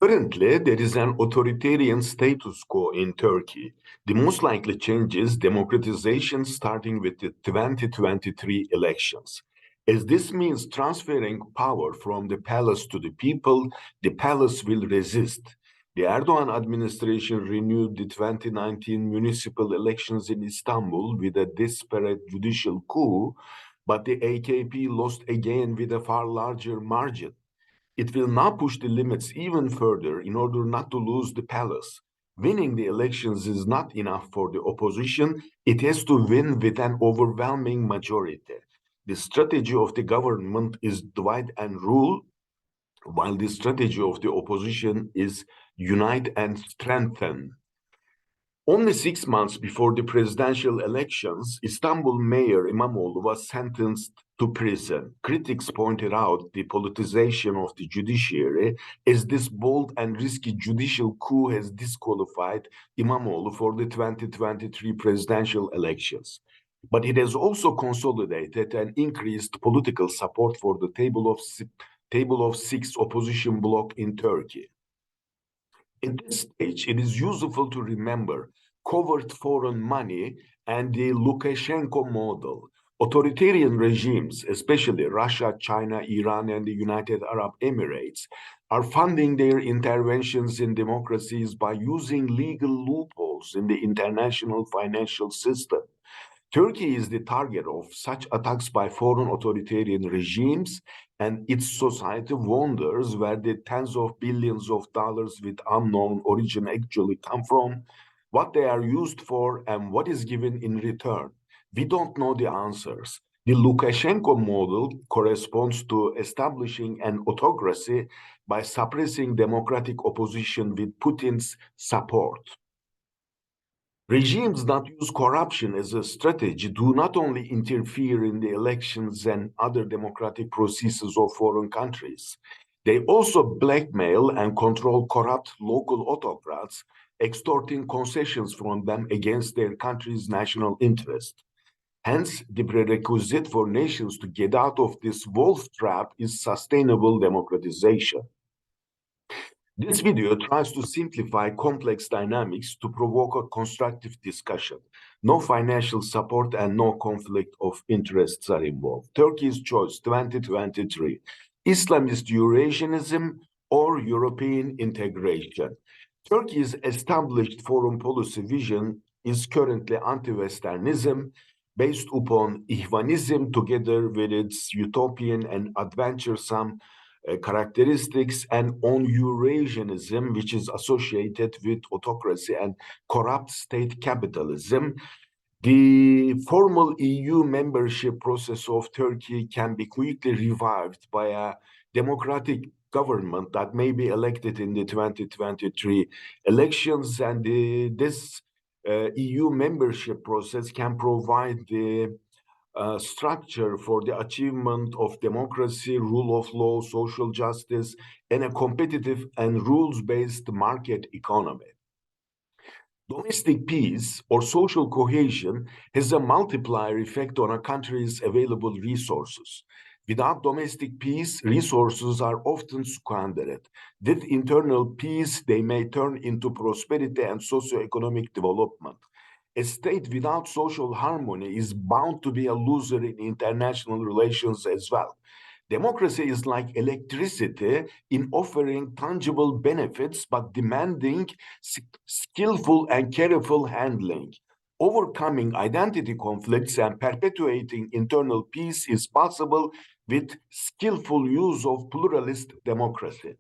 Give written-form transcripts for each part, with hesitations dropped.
Currently, there is an authoritarian status quo in Turkey. The most likely change is democratization starting with the 2023 elections. As this means transferring power from the palace to the people, the palace will resist. The Erdoğan administration renewed the 2019 municipal elections in Istanbul with a desperate judicial coup, but the AKP lost again with a far larger margin. It will now push the limits even further in order not to lose the palace. Winning the elections is not enough for the opposition. It has to win with an overwhelming majority. The strategy of the government is divide and rule, while the strategy of the opposition is unite and strengthen. Only 6 months before the presidential elections, Istanbul Mayor İmamoğlu was sentenced to prison. Critics pointed out the politicization of the judiciary as this bold and risky judicial coup has disqualified İmamoğlu for the 2023 presidential elections. But it has also consolidated and increased political support for the table of six opposition bloc in Turkey. At this stage, it is useful to remember covert foreign money and the Lukashenko model. Authoritarian regimes, especially Russia, China, Iran, and the United Arab Emirates, are funding their interventions in democracies by using legal loopholes in the international financial system. Turkey is the target of such attacks by foreign authoritarian regimes, and its society wonders where the tens of billions of dollars with unknown origin actually come from, what they are used for, and what is given in return. We don't know the answers. The Lukashenko model corresponds to establishing an autocracy by suppressing democratic opposition with Putin's support. Regimes that use corruption as a strategy do not only interfere in the elections and other democratic processes of foreign countries, they also blackmail and control corrupt local autocrats, extorting concessions from them against their country's national interest. Hence, the prerequisite for nations to get out of this wolf trap is sustainable democratization. This video tries to simplify complex dynamics to provoke a constructive discussion. No financial support and no conflict of interests are involved. Turkey's choice 2023, Islamist-Eurasianism or European integration. Turkey's established foreign policy vision is currently anti-Westernism, based upon Ihwanism together with its utopian and adventuresome characteristics, and on Eurasianism, which is associated with autocracy and corrupt state capitalism. The formal EU membership process of Turkey can be quickly revived by a democratic government that may be elected in the 2023 elections, and this EU membership process can provide the structure for the achievement of democracy, rule of law, social justice, and a competitive and rules-based market economy. Domestic peace or social cohesion has a multiplier effect on a country's available resources. Without domestic peace, resources are often squandered. With internal peace, they may turn into prosperity and socio-economic development. A state without social harmony is bound to be a loser in international relations as well. Democracy is like electricity in offering tangible benefits, but demanding skillful and careful handling. Overcoming identity conflicts and perpetuating internal peace is possible with skillful use of pluralist democracy.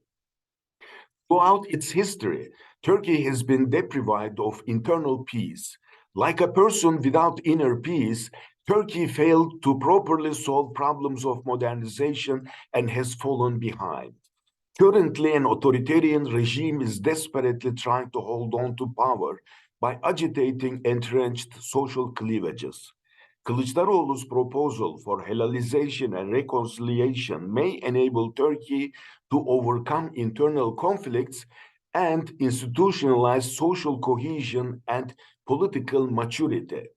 Throughout its history, Turkey has been deprived of internal peace. Like a person without inner peace, Turkey failed to properly solve problems of modernization and has fallen behind. Currently, an authoritarian regime is desperately trying to hold on to power by agitating entrenched social cleavages. Kılıçdaroğlu's proposal for halalization and reconciliation may enable Turkey to overcome internal conflicts and institutionalize social cohesion and political maturity.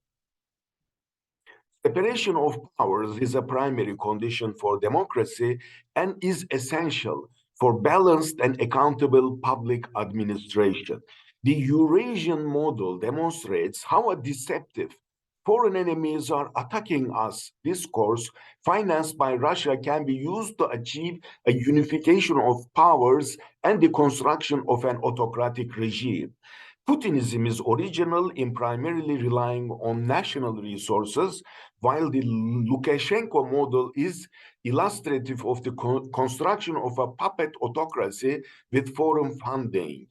Separation of powers is a primary condition for democracy and is essential for balanced and accountable public administration. The Eurasian model demonstrates how a deceptive foreign enemies are attacking us discourse financed by Russia can be used to achieve a unification of powers and the construction of an autocratic regime. Putinism is original in primarily relying on national resources, while the Lukashenko model is illustrative of the construction of a puppet autocracy with foreign funding.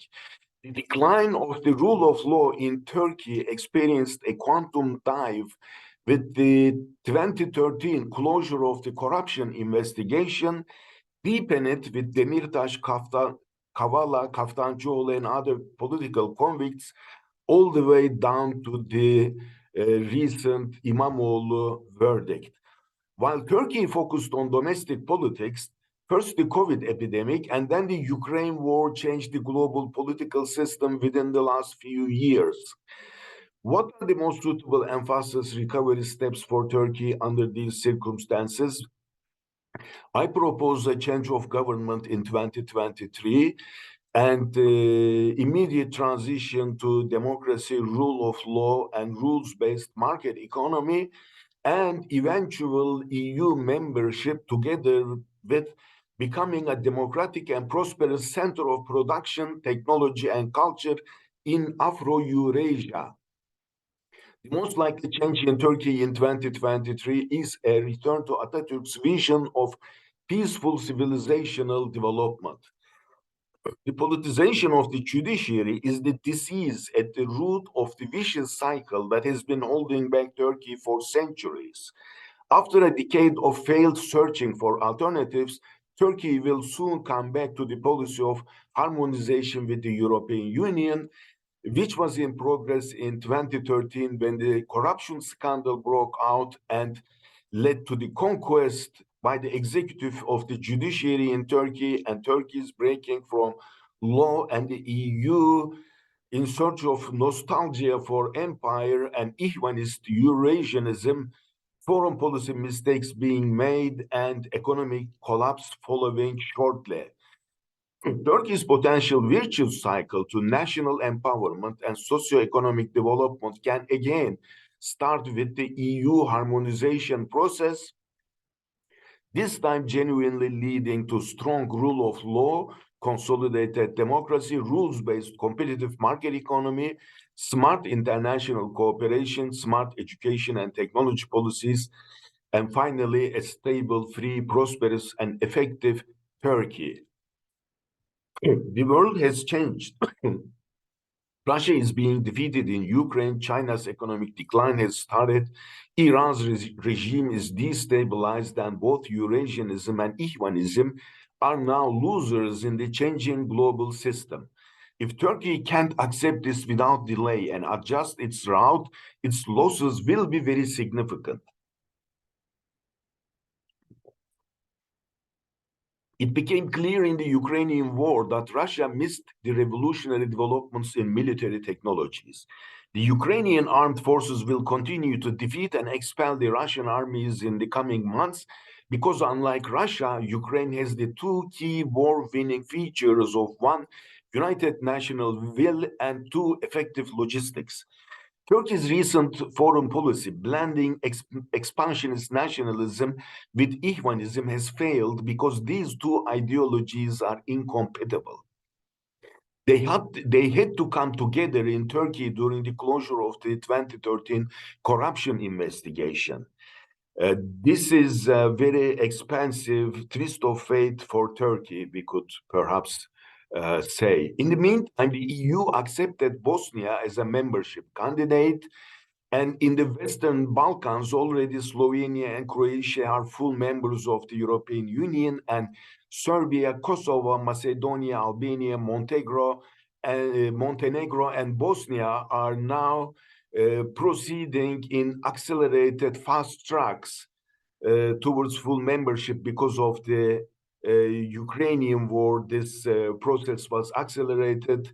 The decline of the rule of law in Turkey experienced a quantum dive with the 2013 closure of the corruption investigation, deepened with Demirtaş, Kavala, Kaftancıoğlu, and other political convicts, all the way down to the recent İmamoğlu verdict. While Turkey focused on domestic politics, first the COVID epidemic and then the Ukraine war changed the global political system within the last few years. What are the most suitable and fastest recovery steps for Turkey under these circumstances? I propose a change of government in 2023 and immediate transition to democracy, rule of law, and rules-based market economy, and eventual EU membership together with becoming a democratic and prosperous center of production, technology, and culture in Afro-Eurasia. The most likely change in Turkey in 2023 is a return to Atatürk's vision of peaceful civilizational development. The politicization of the judiciary is the disease at the root of the vicious cycle that has been holding back Turkey for centuries. After a decade of failed searching for alternatives, Turkey will soon come back to the policy of harmonization with the European Union, which was in progress in 2013 when the corruption scandal broke out and led to the conquest by the executive of the judiciary in Turkey and Turkey's breaking from law and the EU in search of nostalgia for empire and Ihvanist Eurasianism, foreign policy mistakes being made and economic collapse following shortly. Turkey's potential virtuous cycle to national empowerment and socio-economic development can again start with the EU harmonization process, this time genuinely leading to strong rule of law, consolidated democracy, rules-based competitive market economy, smart international cooperation, smart education and technology policies, and finally, a stable, free, prosperous, and effective Turkey. The world has changed. Russia is being defeated in Ukraine. China's economic decline has started. Iran's regime is destabilized, and both Eurasianism and Ihvanism are now losers in the changing global system. If Turkey can't accept this without delay and adjust its route, its losses will be very significant. It became clear in the Ukrainian war that Russia missed the revolutionary developments in military technologies. The Ukrainian armed forces will continue to defeat and expel the Russian armies in the coming months because, unlike Russia, Ukraine has the two key war-winning features of one, united national will, and two, effective logistics. Turkey's recent foreign policy, blending expansionist nationalism with Ihvanism, has failed because these two ideologies are incompatible. They had to come together in Turkey during the closure of the 2013 corruption investigation. This is a very expensive twist of fate for Turkey, we could perhaps say. In the meantime, the EU accepted Bosnia as a membership candidate, and in the Western Balkans, already Slovenia and Croatia are full members of the European Union, and Serbia, Kosovo, Macedonia, Albania, Montenegro, and Bosnia are now proceeding in accelerated fast tracks towards full membership because of the Ukrainian war. This process was accelerated.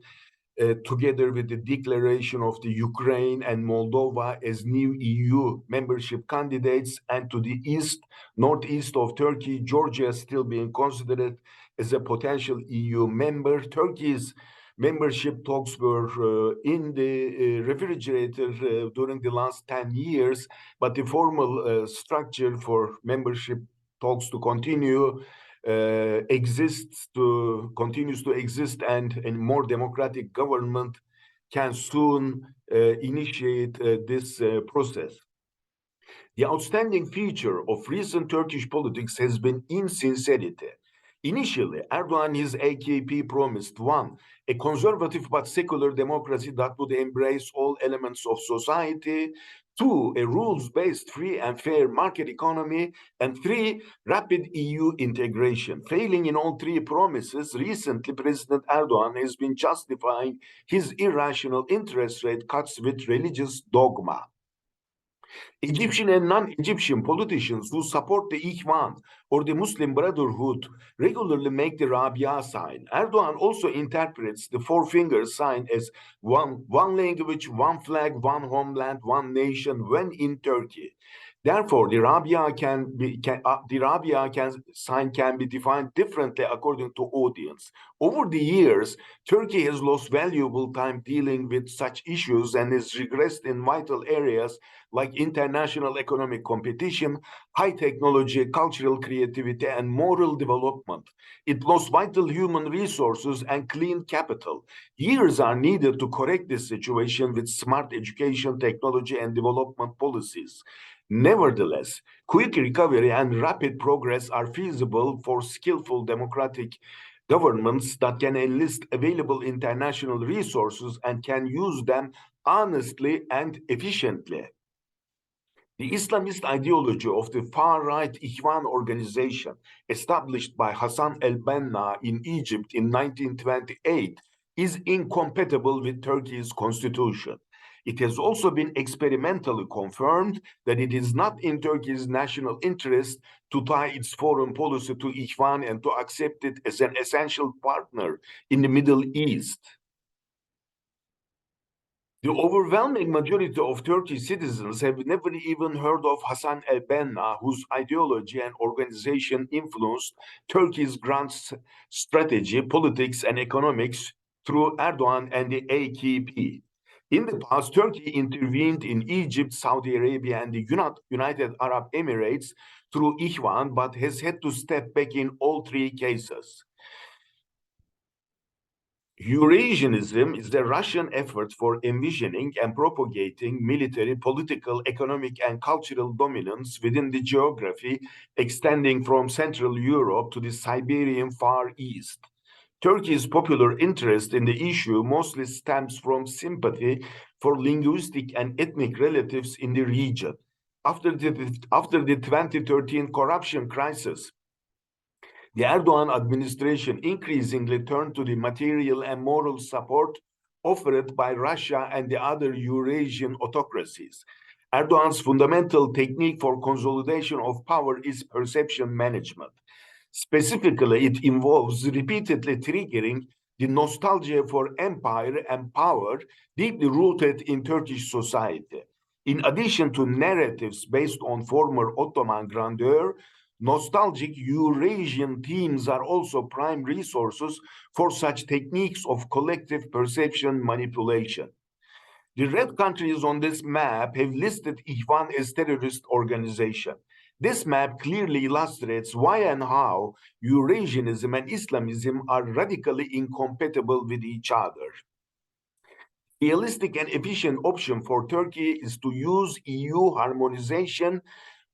together with the declaration of the Ukraine and Moldova as new EU membership candidates, and to the east, northeast of Turkey, Georgia still being considered as a potential EU member. Turkey's membership talks were in the refrigerator during the last 10 years, but the formal structure for membership talks to continue continues to exist, and a more democratic government can soon initiate this process. The outstanding feature of recent Turkish politics has been insincerity. Initially, Erdoğan and his AKP promised: one, a conservative but secular democracy that would embrace all elements of society; two, a rules-based free and fair market economy; and three, rapid EU integration. Failing in all three promises, recently President Erdoğan has been justifying his irrational interest rate cuts with religious dogma. Egyptian and non-Egyptian politicians who support the Ikhwan or the Muslim Brotherhood regularly make the Rabia sign. Erdoğan also interprets the four finger sign as one language, one flag, one homeland, one nation when in Turkey. Therefore, the Rabia sign can be defined differently according to audience. Over the years, Turkey has lost valuable time dealing with such issues and has regressed in vital areas like international economic competition, high technology, cultural creativity, and moral development. It lost vital human resources and clean capital. Years are needed to correct this situation with smart education, technology, and development policies. Nevertheless, quick recovery and rapid progress are feasible for skillful democratic governments that can enlist available international resources and can use them honestly and efficiently. The Islamist ideology of the far-right Ikhwan organization, established by Hassan el-Banna in Egypt in 1928, is incompatible with Turkey's constitution. It has also been experimentally confirmed that it is not in Turkey's national interest to tie its foreign policy to Ikhwan and to accept it as an essential partner in the Middle East. The overwhelming majority of Turkish citizens have never even heard of Hassan el-Banna, whose ideology and organization influenced Turkey's grand strategy, politics, and economics through Erdoğan and the AKP. In the past, Turkey intervened in Egypt, Saudi Arabia, and the United Arab Emirates through Ikhwan, but has had to step back in all three cases. Eurasianism is the Russian effort for envisioning and propagating military, political, economic, and cultural dominance within the geography extending from Central Europe to the Siberian Far East. Turkey's popular interest in the issue mostly stems from sympathy for linguistic and ethnic relatives in the region. After the 2013 corruption crisis, the Erdoğan administration increasingly turned to the material and moral support offered by Russia and the other Eurasian autocracies. Erdoğan's fundamental technique for consolidation of power is perception management. Specifically, it involves repeatedly triggering the nostalgia for empire and power deeply rooted in Turkish society. In addition to narratives based on former Ottoman grandeur, nostalgic Eurasian themes are also prime resources for such techniques of collective perception manipulation. The red countries on this map have listed Ikhwan as terrorist organization. This map clearly illustrates why and how Eurasianism and Islamism are radically incompatible with each other. A realistic and efficient option for Turkey is to use EU harmonization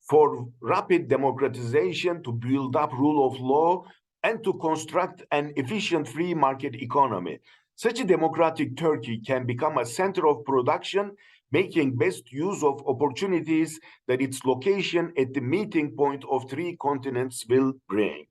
for rapid democratization, to build up rule of law, and to construct an efficient free market economy. Such a democratic Turkey can become a center of production, making best use of opportunities that its location at the meeting point of three continents will bring.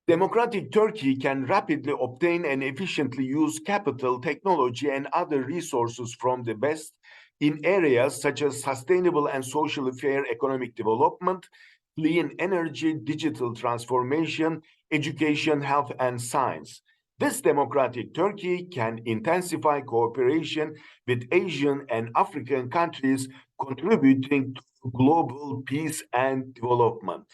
Democratic Turkey can rapidly obtain and efficiently use capital, technology, and other resources from the West in areas such as sustainable and socially fair economic development, clean energy, digital transformation, education, health, and science. This democratic Turkey can intensify cooperation with Asian and African countries, contributing to global peace and development.